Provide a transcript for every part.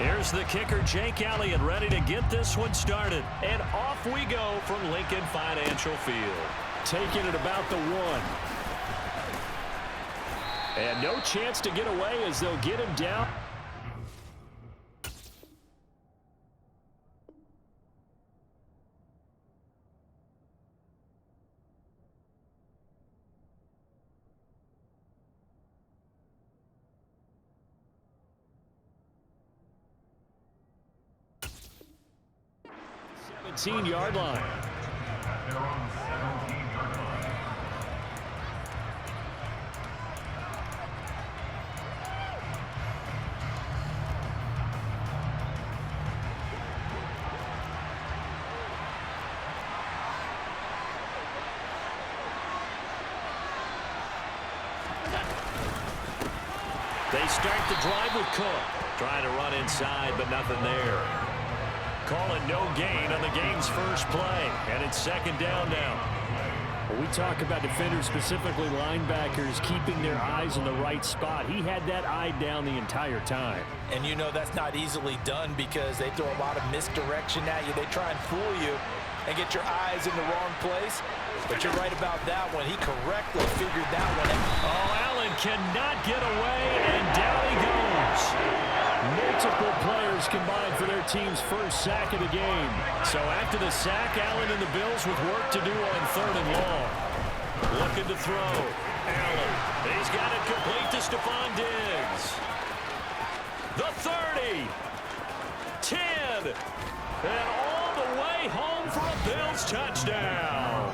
Here's the kicker, Jake Elliott, ready to get this one started. And off we go from Lincoln Financial Field. Taking it about the 1. And no chance to get away as they'll get him down. Yard line. They start the drive with Cook. Trying to run inside, but nothing there. Calling no gain on the game's first play, and it's second down now. Well, we talk about defenders, specifically linebackers, keeping their eyes in the right spot. He had that eye down the entire time. And you know that's not easily done because they throw a lot of misdirection at you. They try and fool you and get your eyes in the wrong place. But you're right about that one. He correctly figured that one out. Oh, Allen cannot get away, and down he goes. Multiple players combined for their team's first sack of the game. So after the sack, Allen and the Bills with work to do on 3rd and long. Looking to throw. Allen, he's got it complete to Stephon Diggs. The 30. 10. And all the way home for a Bills touchdown.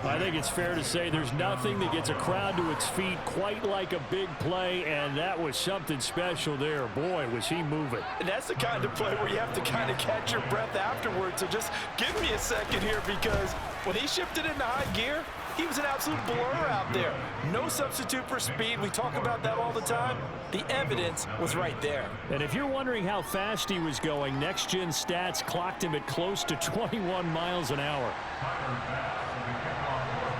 I think it's fair to say there's nothing that gets a crowd to its feet quite like a big play, and that was something special there. Boy, was he moving. And that's the kind of play where you have to kind of catch your breath afterwards. So just give me a second here, because when he shifted into high gear, he was an absolute blur out there. No substitute for speed. We talk about that all the time. The evidence was right there. And if you're wondering how fast he was going, Next Gen Stats clocked him at close to 21 miles an hour.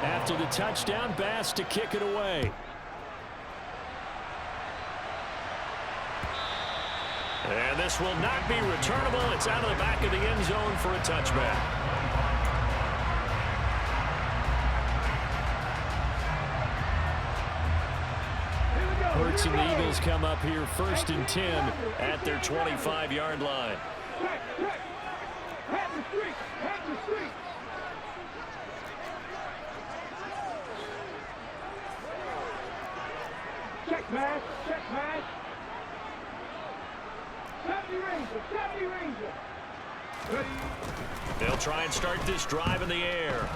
After the touchdown, Bass to kick it away. And this will not be returnable. It's out of the back of the end zone for a touchback. Hurts and the Eagles come up here 1st and 10 at their 25-yard line. Check match, check match. 70 Ranger. They'll try and start this drive in the air.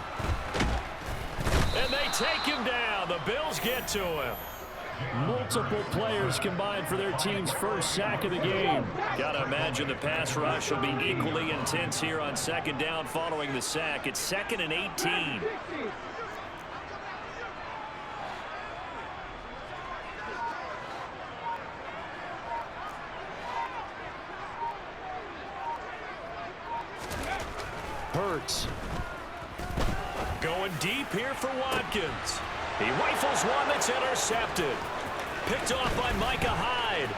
And they take him down. The Bills get to him. Multiple players combined for their team's first sack of the game. Gotta imagine the pass rush will be equally intense here on 2nd down following the sack. It's 2nd and 18. Hurts. Going deep here for Watkins. He rifles one that's intercepted. Picked off by Micah Hyde.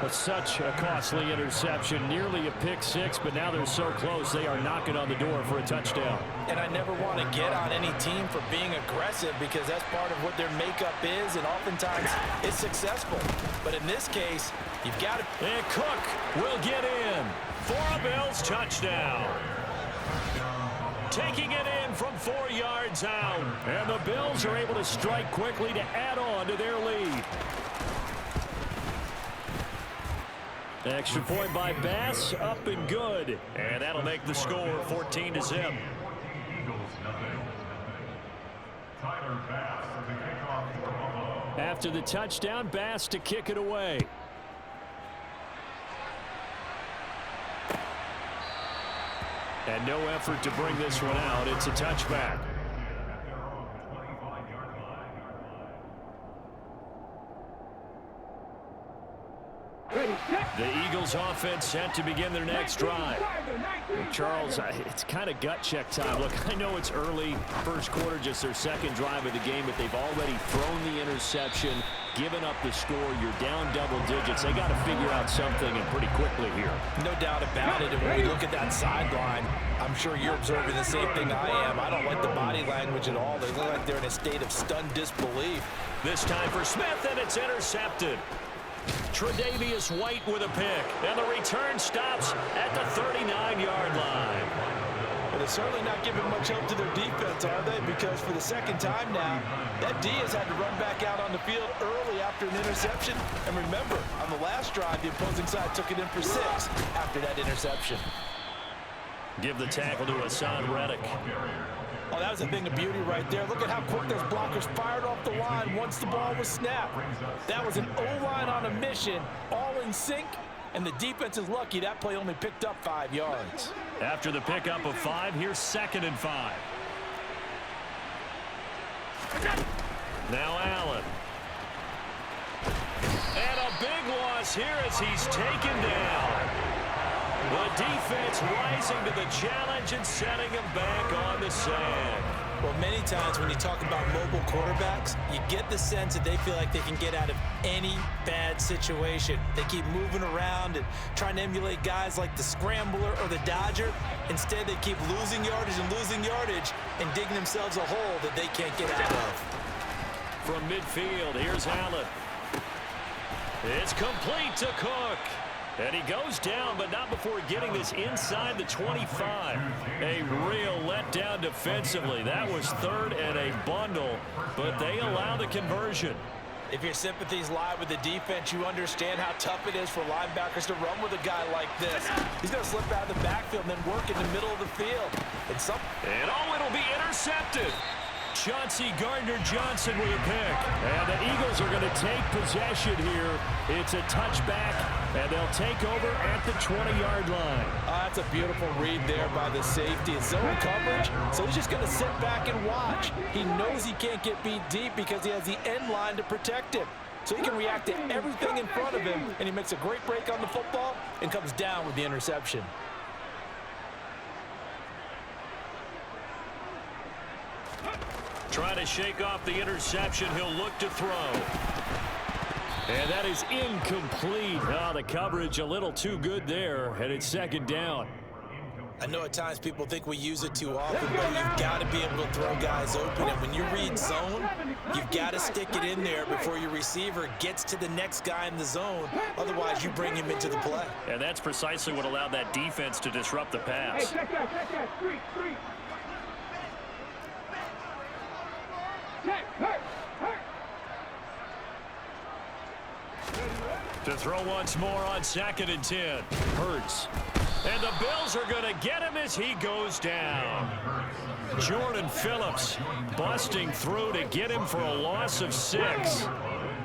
But such a costly interception, nearly a pick six, but now they're so close they are knocking on the door for a touchdown. And I never want to get on any team for being aggressive because that's part of what their makeup is, and oftentimes it's successful. But in this case, you've got to... And Cook will get in for a Bills touchdown. Taking it in from 4 yards out. And the Bills are able to strike quickly to add on to their lead. Extra point by Bass, up and good. And that'll make the score 14-0. After the touchdown, Bass to kick it away. And no effort to bring this one out. It's a touchback. The Eagles offense set to begin their next drive. Charles, it's kind of gut check time. Look, I know it's early, first quarter, just their second drive of the game, but they've already thrown the interception, given up the score. You're down double digits. They got to figure out something, and pretty quickly here. No doubt about it. And when we look at that sideline, I'm sure you're observing the same thing I am. I don't like the body language at all. They look like they're in a state of stunned disbelief. This time for Smith, and it's intercepted. Tre'Davious White with a pick, and the return stops at the 39-yard line. Well, they're certainly not giving much help to their defense, are they? Because for the second time now, that D has had to run back out on the field early after an interception. And remember, on the last drive, the opposing side took it in for 6 after that interception. Give the tackle to Hassan Reddick. Oh, that was a thing of beauty right there. Look at how quick those blockers fired off the line once the ball was snapped. That was an O-line on a mission, all in sync, and the defense is lucky that play only picked up 5 yards. After the pickup of 5, here's 2nd and 5. Now Allen. And a big loss here as he's taken down. The defense rising to the challenge and setting him back on the sand. Well, many times when you talk about mobile quarterbacks, you get the sense that they feel like they can get out of any bad situation. They keep moving around and trying to emulate guys like the Scrambler or the Dodger. Instead, they keep losing yardage and digging themselves a hole that they can't get out of. From midfield, here's Allen. It's complete to Cook. And he goes down, but not before getting this inside the 25. A real letdown defensively. That was 3rd and a bundle, but they allow the conversion. If your sympathies lie with the defense, you understand how tough it is for linebackers to run with a guy like this. He's going to slip out of the backfield and then work in the middle of the field. And it'll be intercepted. Chauncey Gardner-Johnson with a pick. And the Eagles are going to take possession here. It's a touchback, and they'll take over at the 20-yard line. That's a beautiful read there by the safety. It's zone coverage, so he's just going to sit back and watch. He knows he can't get beat deep because he has the end line to protect him. So he can react to everything in front of him, and he makes a great break on the football and comes down with the interception. Trying to shake off the interception. He'll look to throw. And that is incomplete. Oh, the coverage a little too good there, and it's 2nd down. I know at times people think we use it too often, but you've got to be able to throw guys open. And when you read zone, you've got to stick it in there before your receiver gets to the next guy in the zone. Otherwise, you bring him into the play. And that's precisely what allowed that defense to disrupt the pass. Hey, check that. Street. Check, hurt. To throw once more on 2nd and 10. Hurts. And the Bills are going to get him as he goes down. Jordan Phillips busting through to get him for a loss of 6.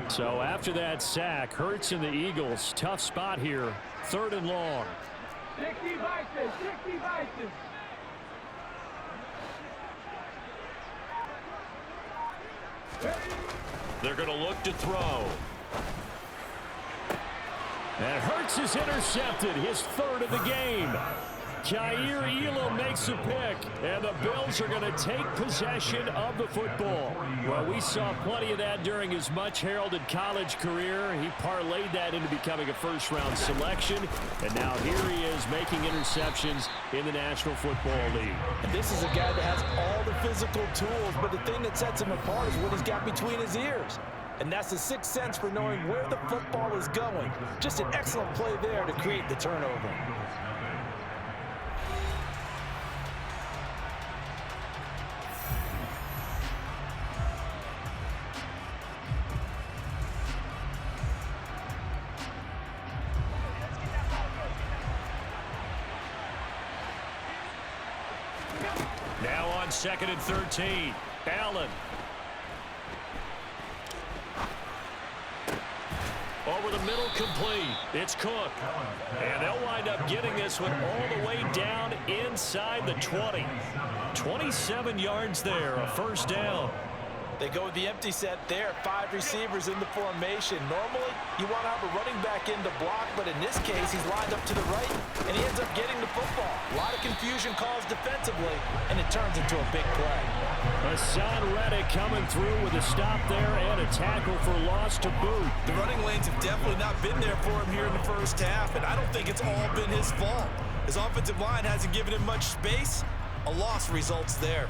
So after that sack, Hurts and the Eagles, tough spot here, 3rd and long. 60 Bison. They're going to look to throw. And Hurts is intercepted, his 3rd of the game. Jair Elam makes a pick, and the Bills are going to take possession of the football. Well, we saw plenty of that during his much-heralded college career. He parlayed that into becoming a first-round selection, and now here he is making interceptions in the National Football League. And this is a guy that has all the physical tools, but the thing that sets him apart is what he's got between his ears. And that's the 6th sense for knowing where the football is going. Just an excellent play there to create the turnover. Now on 2nd and 13. Allen. Over the middle, complete. It's Cook. And they'll wind up getting this one all the way down inside the 20. 27 yards there, a 1st down. They go with the empty set there. 5 receivers in the formation. Normally, you want to have a running back in to block, but in this case, he's lined up to the right, and he ends up getting the football. A lot of confusion caused defensively, and it turns into a big play. Hassan Reddick coming through with a stop there and a tackle for loss to boot. The running lanes have definitely not been there for him here in the first half, and I don't think it's all been his fault. His offensive line hasn't given him much space. A loss results there.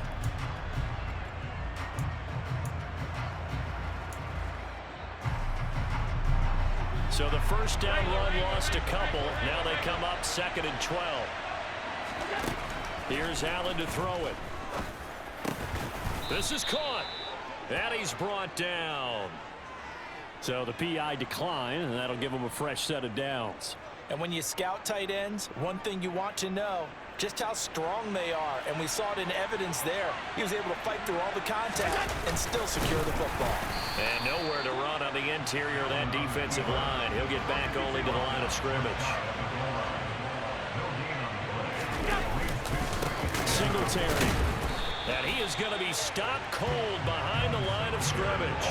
So the first down run lost a couple. Now they come up 2nd and 12. Here's Allen to throw it. This is caught. And he's brought down. So the PI decline, and that'll give him a fresh set of downs. And when you scout tight ends, one thing you want to know, just how strong they are. And we saw it in evidence there. He was able to fight through all the contact and still secure the football. And nowhere to run on the interior of that defensive line. He'll get back only to the line of scrimmage. Singletary. And he is going to be stopped cold behind the line of scrimmage.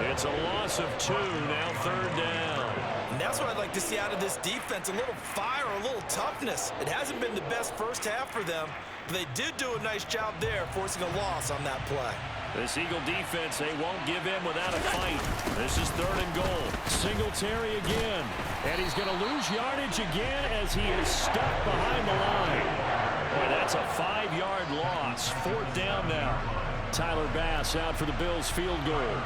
It's a loss of 2, now 3rd down. And that's what I'd like to see out of this defense, a little fire, a little toughness. It hasn't been the best first half for them, but they did do a nice job there, forcing a loss on that play. This Eagle defense, they won't give in without a fight. This is 3rd and goal. Singletary again. And he's going to lose yardage again as he is stuck behind the line. Boy, that's a 5-yard loss. 4th down now. Tyler Bass out for the Bills field goal.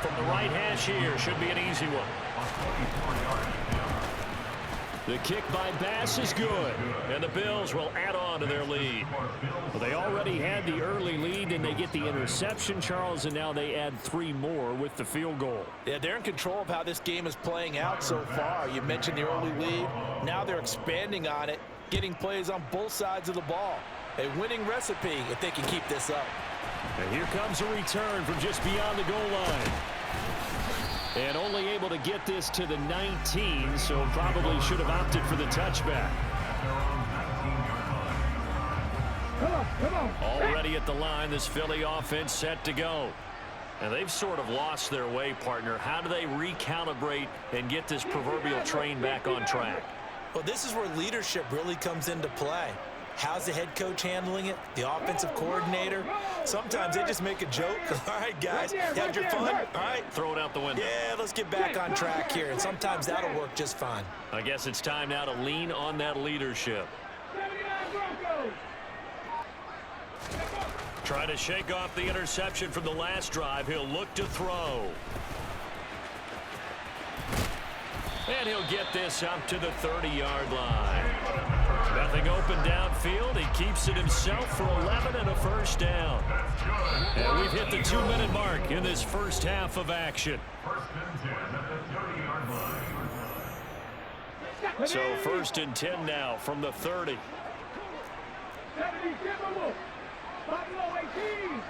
From the right hash here, should be an easy one. The kick by Bass is good. And the Bills will add on to their lead. Well, they already had the early lead, and they get the interception, Charles, and now they add 3 more with the field goal. Yeah, they're in control of how this game is playing out so far. You mentioned the early lead. Now they're expanding on it, getting plays on both sides of the ball. A winning recipe if they can keep this up. And here comes a return from just beyond the goal line. And only able to get this to the 19, so probably should have opted for the touchback. Come on. Already at the line, this Philly offense set to go. And they've sort of lost their way, partner. How do they recalibrate and get this proverbial train back on track? Well, this is where leadership really comes into play. How's the head coach handling it? The offensive coordinator? Sometimes they just make a joke. All right, guys, you had your fun? All right. Throw it out the window. Yeah, let's get back on track here. And sometimes that'll work just fine. I guess it's time now to lean on that leadership. 79 Broncos. Trying to shake off the interception from the last drive. He'll look to throw. And he'll get this up to the 30-yard line. Nothing open downfield. He keeps it himself for 11 and a first down. And we've hit the 2-minute mark in this first half of action. So 1st and 10 now from the 30. 70 Timberwolves. Buffalo 18.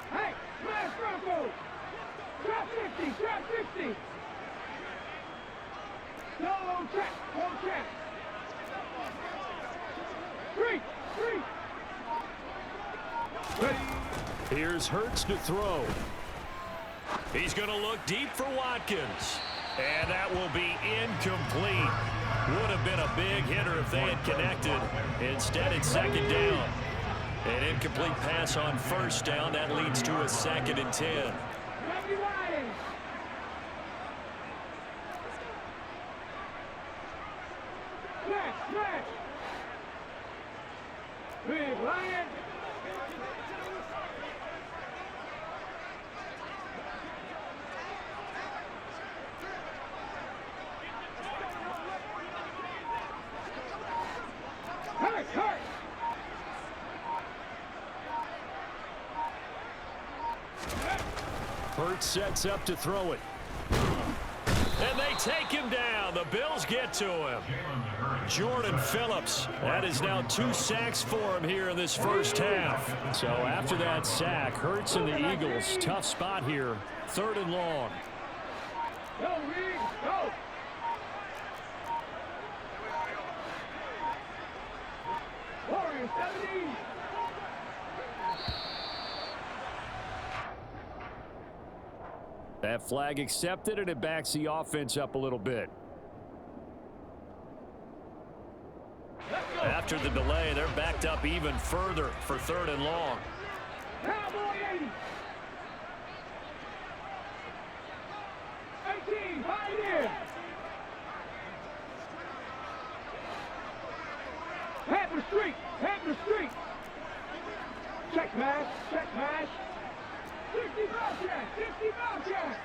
Hey, smash Broncos. Drop 50, drop 50. No, on track, on track. Three. Here's Hurts to throw. He's going to look deep for Watkins. And that will be incomplete. Would have been a big hitter if they had connected. Instead, it's 2nd down. An incomplete pass on 1st down. That leads to a 2nd and 10. Smash. Big Lion. Hurt. Hurts sets up to throw it. And they take him down. The Bills get to him. Jordan Phillips. That is now 2 sacks for him here in this first half. So after that sack, Hurts and the Eagles, tough spot here. 3rd and long. Go, Reed, go. 70. That flag accepted, and it backs the offense up a little bit. After the delay, they're backed up even further for 3rd and long. Cowboy 80. 18, Pioneer. Panther Street, Panther Street. Check match, check match. 60 Bobcat, 60 Bobcat.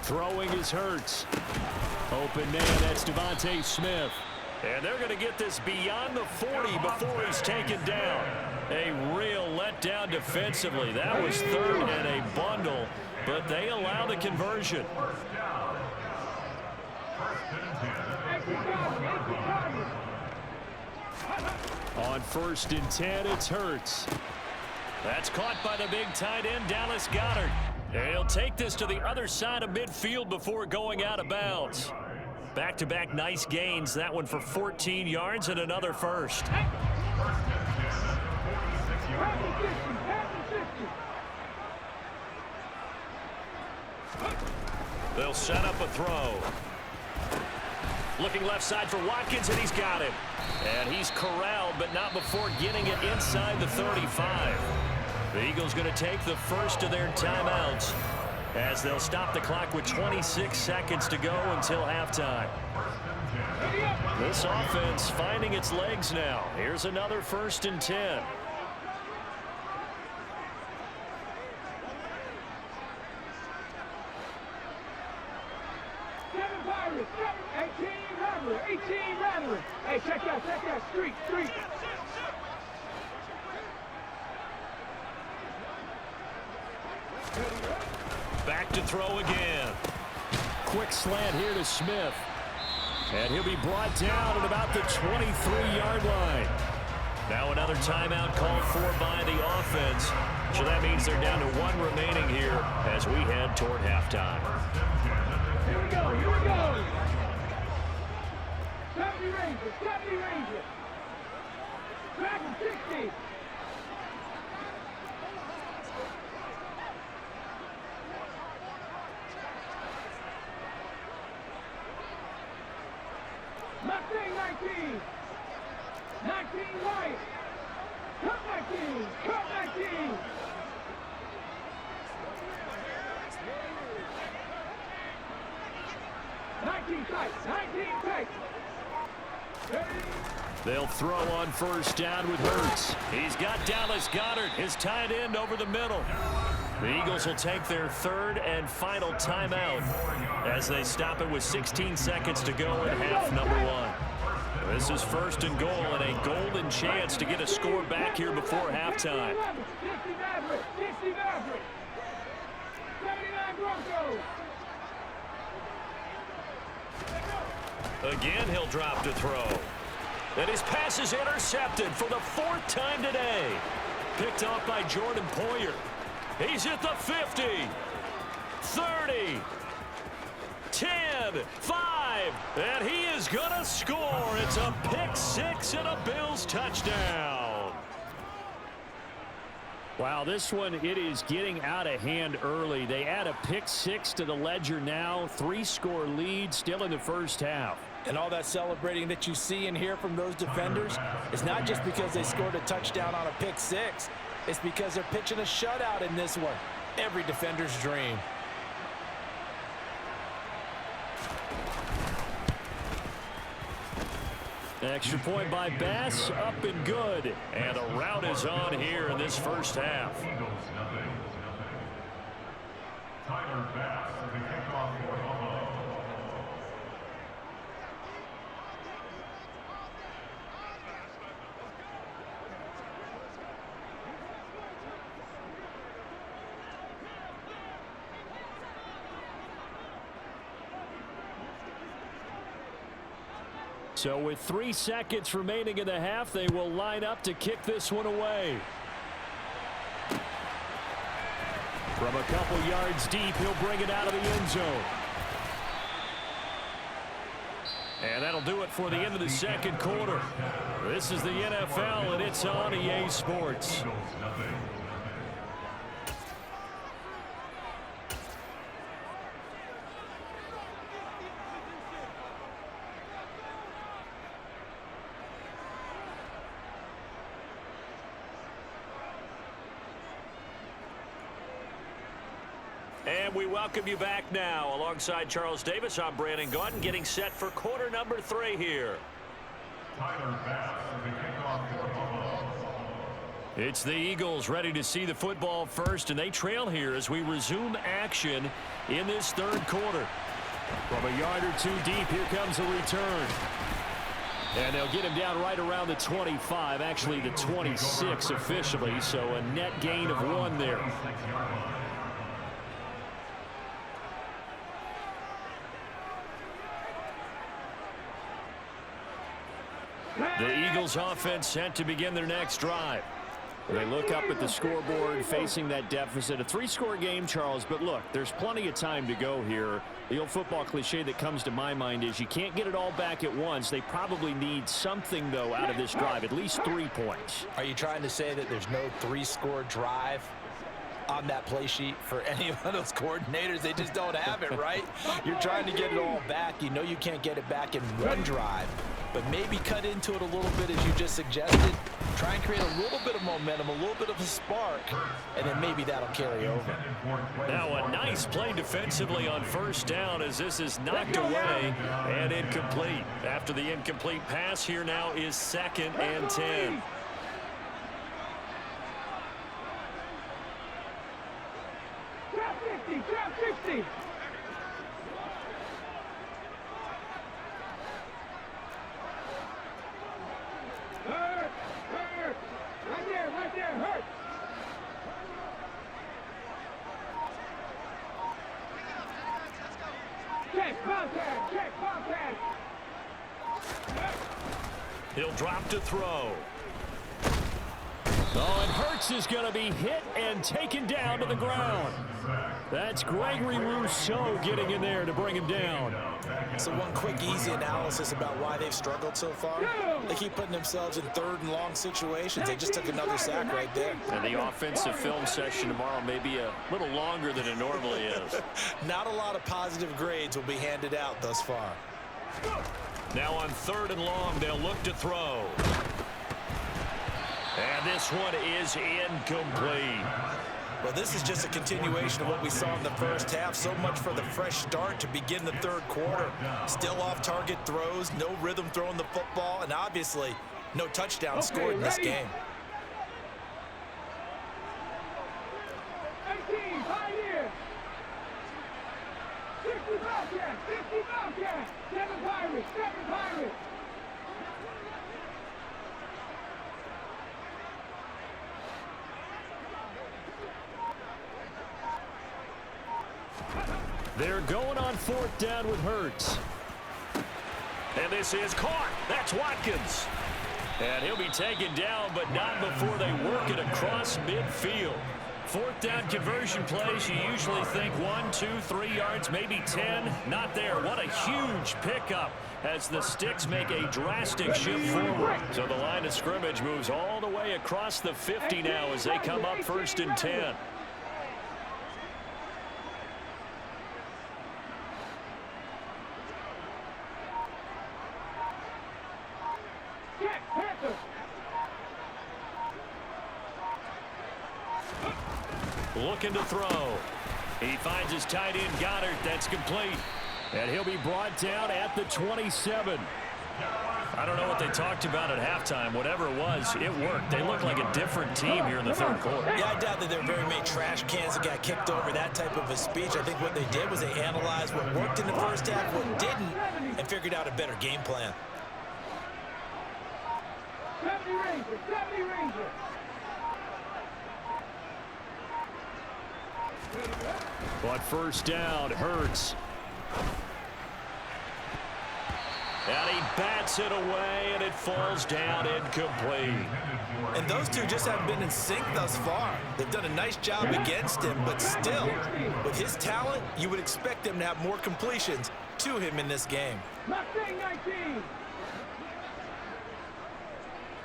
Throwing is Hurts. Open man, that's Devontae Smith. And they're going to get this beyond the 40 before he's taken down. A real letdown defensively. That was 3rd and a bundle, but they allow the conversion. On 1st and 10, it's Hurts. That's caught by the big tight end, Dallas Goedert. And he'll take this to the other side of midfield before going out of bounds. Back-to-back nice gains. That one for 14 yards and another first. They'll set up a throw. Looking left side for Watkins, and he's got it. And he's corralled, but not before getting it inside the 35. The Eagles going to take the first of their timeouts as they'll stop the clock with 26 seconds to go until halftime. This offense finding its legs now. Here's another 1st and 10. Pirates, 18 Rattler. Hey, check that, street. Back to throw again. Quick slant here to Smith. And he'll be brought down at about the 23-yard line. Now another timeout called for by the offense. So that means they're down to 1 remaining here as we head toward halftime. Here we go. 70 Rangers. Back in 60. Mustang 19. 19 White. Cut 19. 19 tight. They'll throw on 1st down with Hurts. He's got Dallas Goedert, his tight end, over the middle. The Eagles will take their 3rd and final timeout as they stop it with 16 seconds to go in half number 1. This is 1st and goal and a golden chance to get a score back here before halftime. 60 Maverick. 79 Broncos. Again, he'll drop to throw. And his pass is intercepted for the 4th time today. Picked off by Jordan Poyer. He's at the 50, 30, 10, 5, and he is going to score. It's a pick-6 and a Bills touchdown. Wow, this one, it is getting out of hand early. They add a pick-6 to the ledger now. 3-score lead still in the first half. And all that celebrating that you see and hear from those defenders is not just because they scored a touchdown on a pick-6. It's because they're pitching a shutout in this one. Every defender's dream. Extra point by Bass, up and good. And the route is on here in this first half. Tyler Bass, the kickoff for Buffalo. So with 3 seconds remaining in the half, they will line up to kick this one away. From a couple yards deep, he'll bring it out of the end zone. And that'll do it for the end of the second quarter. This is the NFL, and it's on EA Sports. And we welcome you back now. Alongside Charles Davis, I'm Brandon Gaudin, getting set for quarter number 3 here. Tyler Bass with the kickoff for Buffalo. It's the Eagles ready to see the football first, and they trail here as we resume action in this third quarter. From a yard or two deep, here comes a return. And they'll get him down right around the 25, actually the 26 officially, so a net gain of 1 there. The Eagles offense set to begin their next drive. They look up at the scoreboard facing that deficit. A 3-score game, Charles, but look, there's plenty of time to go here. The old football cliche that comes to my mind is you can't get it all back at once. They probably need something, though, out of this drive, at least 3 points. Are you trying to say that there's no 3-score drive on that play sheet for any of those coordinators? They just don't have it, right? You're trying to get it all back. You know you can't get it back in one drive, but maybe cut into it a little bit as you just suggested. Try and create a little bit of momentum, a little bit of a spark, and then maybe that'll carry over. Now a nice play defensively on first down as this is knocked away and incomplete. After the incomplete pass, here now is 2nd and 10. Trap 50, trap 60. Hurt, hurt. Right there, hurt. Check, contact, check, contact. He'll drop to throw. Oh, and Hurts is going to be hit and taken down to the ground. That's Gregory Rousseau getting in there to bring him down. So one quick, easy analysis about why they've struggled so far. They keep putting themselves in 3rd and long situations. They just took another sack right there. And the offensive film session tomorrow may be a little longer than it normally is. Not a lot of positive grades will be handed out thus far. Now on 3rd and long, they'll look to throw. And this one is incomplete. Well, this is just a continuation of what we saw in the first half. So much for the fresh start to begin the 3rd quarter. Still off-target throws, no rhythm throwing the football, and obviously no touchdown scored in this game. 18, Pioneer. 60 Bobcats, 60 Bobcats. 7 Pirates, 7 Pirates. They're going on 4th down with Hurts. And this is caught. That's Watkins. And he'll be taken down, but not before they work it across midfield. 4th down conversion plays, you usually think 1, 2, 3 yards, maybe 10. Not there. What a huge pickup as the Sticks make a drastic shift forward. So the line of scrimmage moves all the way across the 50 now as they come up 1st and 10. Looking to throw. He finds his tight end, Goddard. That's complete. And he'll be brought down at the 27. I don't know what they talked about at halftime. Whatever it was, it worked. They look like a different team here in the 3rd quarter. Yeah, I doubt that there were very many trash cans that got kicked over, that type of a speech. I think what they did was they analyzed what worked in the first half, what didn't, and figured out a better game plan. 70 Rangers, 70 Rangers. But first down, Hurts. And he bats it away, and it falls down incomplete. And those two just haven't been in sync thus far. They've done a nice job against him, but still, with his talent, you would expect them to have more completions to him in this game. Mustang 19.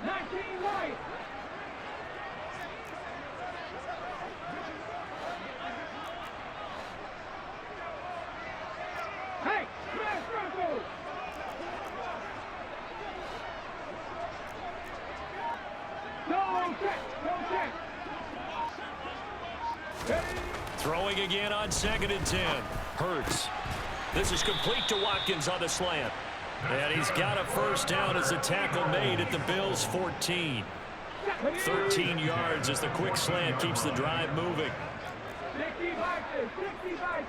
19 white. Hey, smash Bronco. Don't check, don't check. Ready? Throwing again on 2nd and 10. Hurts. This is complete to Watkins on the slant. And he's got a first down as a tackle made at the Bills' 14. 13 yards as the quick slant keeps the drive moving. 65, 65.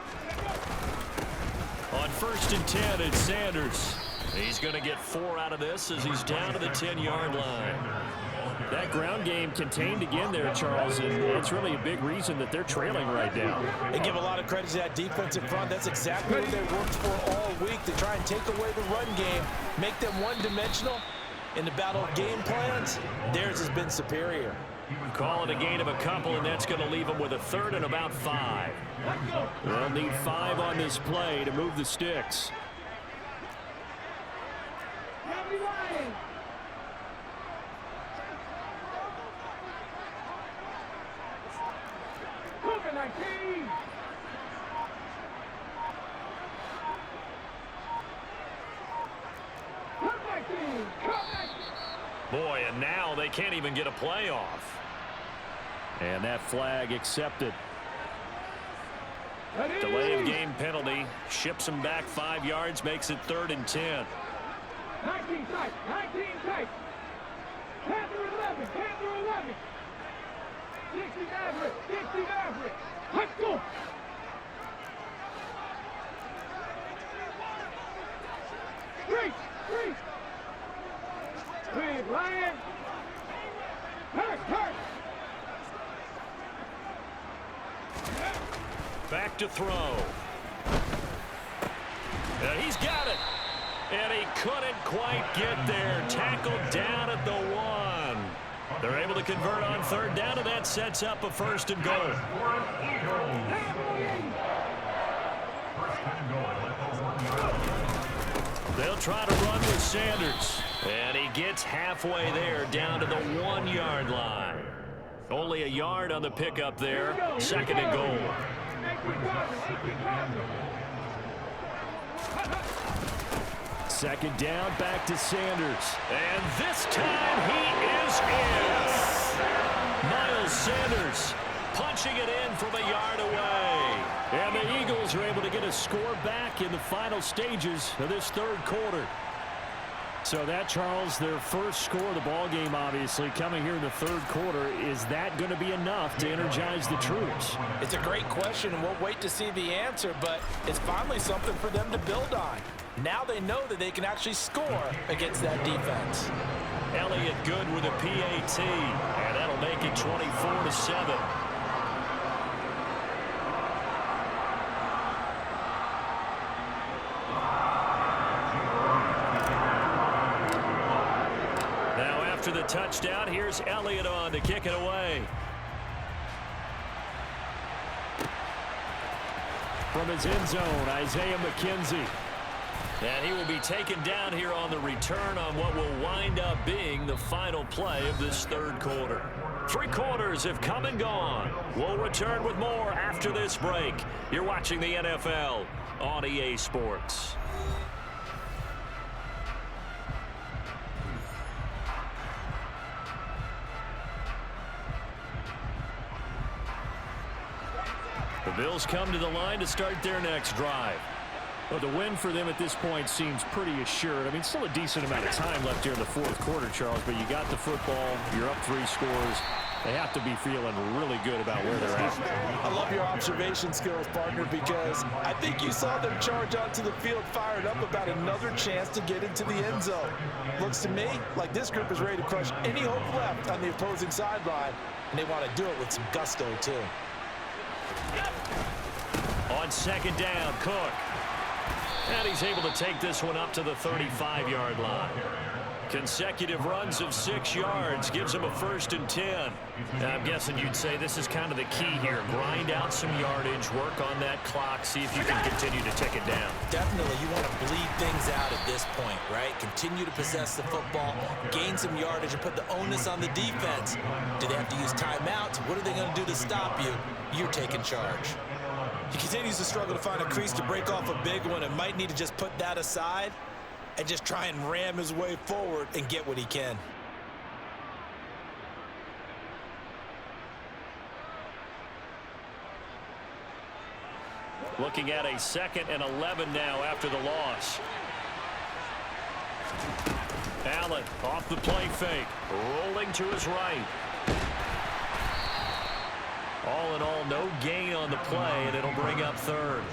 On 1st and 10, it's Sanders. He's going to get 4 out of this as he's down to the 10-yard line. That ground game contained again there, Charles, and it's really a big reason that they're trailing right now. They give a lot of credit to that defensive front. That's exactly what they worked for all week, to try and take away the run game, make them one-dimensional. In the battle of game plans, theirs has been superior. Call it a gain of a couple, and that's going to leave them with a 3rd and about 5. They'll need 5 on this play to move the sticks. Boy, and now they can't even get a play off. And that flag accepted. Delay of game penalty. Ships them back 5 yards, makes it 3rd and 10. 19 tight, 19 tight. Panther 11, Panther 11. 60 average, 60 average. Let's go. Straight, straight. Big Lion. Hurt, hurt. Back to throw. And he's got it. And he couldn't quite get there. Tackled down at the 1. They're able to convert on 3rd down, and that sets up a 1st and goal. They'll try to run with Sanders. And he gets halfway there, down to the 1-yard line. Only a yard on the pickup there. 2nd and goal. Second down, back to Sanders. And this time he is in. Miles Sanders punching it in from a yard away. And the Eagles are able to get a score back in the final stages of this 3rd quarter. So that, Charles, their first score of the ball game, obviously, coming here in the 3rd quarter. Is that going to be enough to energize the troops? It's a great question, and we'll wait to see the answer, but it's finally something for them to build on. Now they know that they can actually score against that defense. Elliott good with a PAT, and that'll make it 24-7. After the touchdown, here's Elliott on to kick it away. From his end zone, Isaiah McKenzie. And he will be taken down here on the return on what will wind up being the final play of this 3rd quarter. 3 quarters have come and gone. We'll return with more after this break. You're watching the NFL on EA Sports. The Bills come to the line to start their next drive. Well, the win for them at this point seems pretty assured. I mean, still a decent amount of time left here in the 4th quarter, Charles, but you got the football, you're up 3 scores. They have to be feeling really good about where they're at. I love your observation skills, partner, because I think you saw them charge onto the field fired up about another chance to get into the end zone. Looks to me like this group is ready to crush any hope left on the opposing sideline, and they want to do it with some gusto, too. On 2nd down, Cook. And he's able to take this one up to the 35-yard line. Consecutive runs of 6 yards gives him a 1st and 10. Now, I'm guessing you'd say this is kind of the key here. Grind out some yardage, work on that clock, see if you can continue to tick it down. Definitely, you want to bleed things out at this point, right? Continue to possess the football, gain some yardage, and put the onus on the defense. Do they have to use timeouts? What are they going to do to stop you? You're taking charge. He continues to struggle to find a crease to break off a big one and might need to just put that aside and just try and ram his way forward and get what he can. Looking at a 2nd and 11 now after the loss. Allen off the play fake, rolling to his right. All in all, no gain on the play, and it'll bring up 3rd.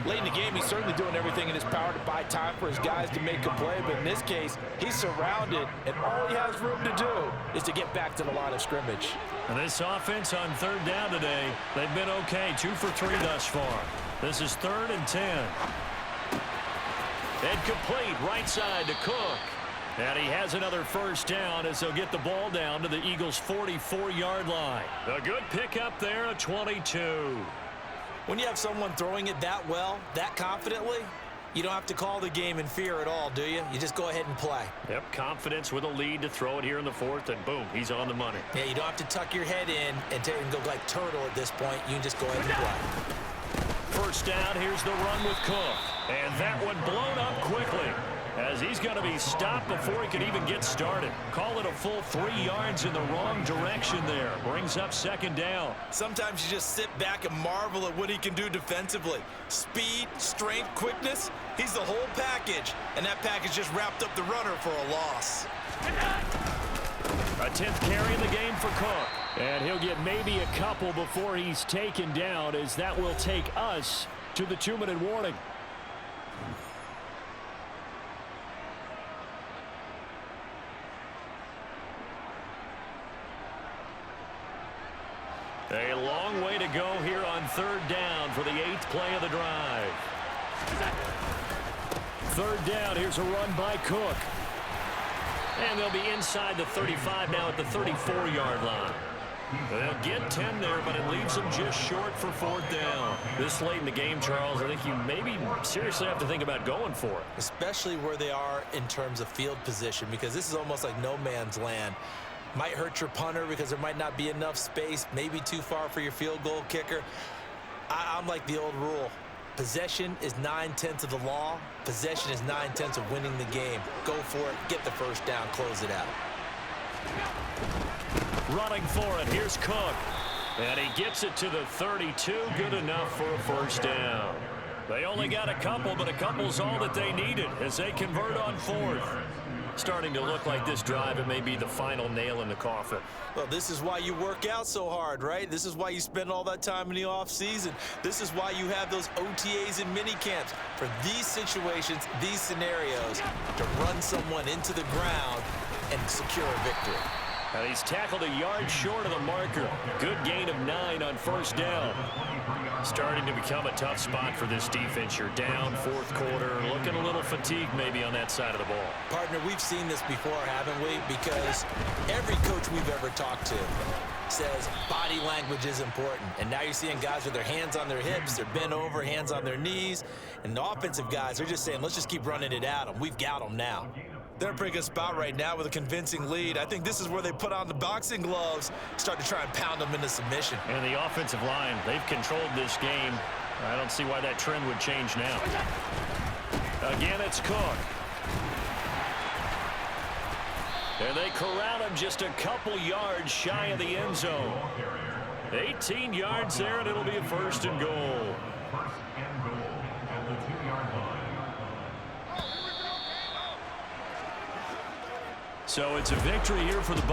Late in the game, he's certainly doing everything in his power to buy time for his guys to make a play, but in this case, he's surrounded, and all he has room to do is to get back to the line of scrimmage. And this offense on 3rd down today, they've been okay, 2 for 3 thus far. This is 3rd and 10. And complete right side to Cook. And he has another 1st down as they'll get the ball down to the Eagles' 44-yard line. A good pickup there, a 22. When you have someone throwing it that well, that confidently, you don't have to call the game in fear at all, do you? You just go ahead and play. Yep, confidence with a lead to throw it here in the 4th, and boom, he's on the money. Yeah, you don't have to tuck your head in and go like turtle at this point. You can just go ahead and play. 1st down, here's the run with Cook. And that one blown up quickly, as he's going to be stopped before he can even get started. Call it a full 3 yards in the wrong direction there. Brings up 2nd down. Sometimes you just sit back and marvel at what he can do defensively. Speed, strength, quickness, he's the whole package. And that package just wrapped up the runner for a loss. A 10th carry in the game for Cook. And he'll get maybe a couple before he's taken down, as that will take us to the 2-minute warning. A long way to go here on 3rd down for the 8th play of the drive. 3rd down, here's a run by Cook. And they'll be inside the 35 now at the 34-yard line. They'll get 10 there, but it leaves them just short for 4th down. This late in the game, Charles, I think you maybe seriously have to think about going for it. Especially where they are in terms of field position, because this is almost like no man's land. Might hurt your punter because there might not be enough space, maybe too far for your field goal kicker. I'm like the old rule. Possession is 9/10 of the law. Possession is 9/10 of winning the game. Go for it, get the 1st down, close it out. Running for it, here's Cook. And he gets it to the 32, good enough for a 1st down. They only got a couple, but a couple's all that they needed as they convert on 4th. Starting to look like this drive, it may be the final nail in the coffin. Well, this is why you work out so hard, right? This is why you spend all that time in the offseason. This is why you have those OTAs and mini camps for these situations, these scenarios, to run someone into the ground and secure a victory. And he's tackled a yard short of the marker. Good gain of 9 on 1st down. Starting to become a tough spot for this defense. You're down 4th quarter, looking a little fatigued maybe on that side of the ball. Partner, we've seen this before, haven't we? Because every coach we've ever talked to says body language is important. And now you're seeing guys with their hands on their hips, they're bent over, hands on their knees. And the offensive guys are just saying, let's just keep running it at them. We've got them now. They're in a pretty good spot right now with a convincing lead. I think this is where they put on the boxing gloves, start to try and pound them into submission. And the offensive line, they've controlled this game. I don't see why that trend would change now. Again, it's Cook. And they corral him just a couple yards shy of the end zone. 18 yards there, and it'll be a 1st and goal. At the 2-yard line. So it's a victory here for the Bucs.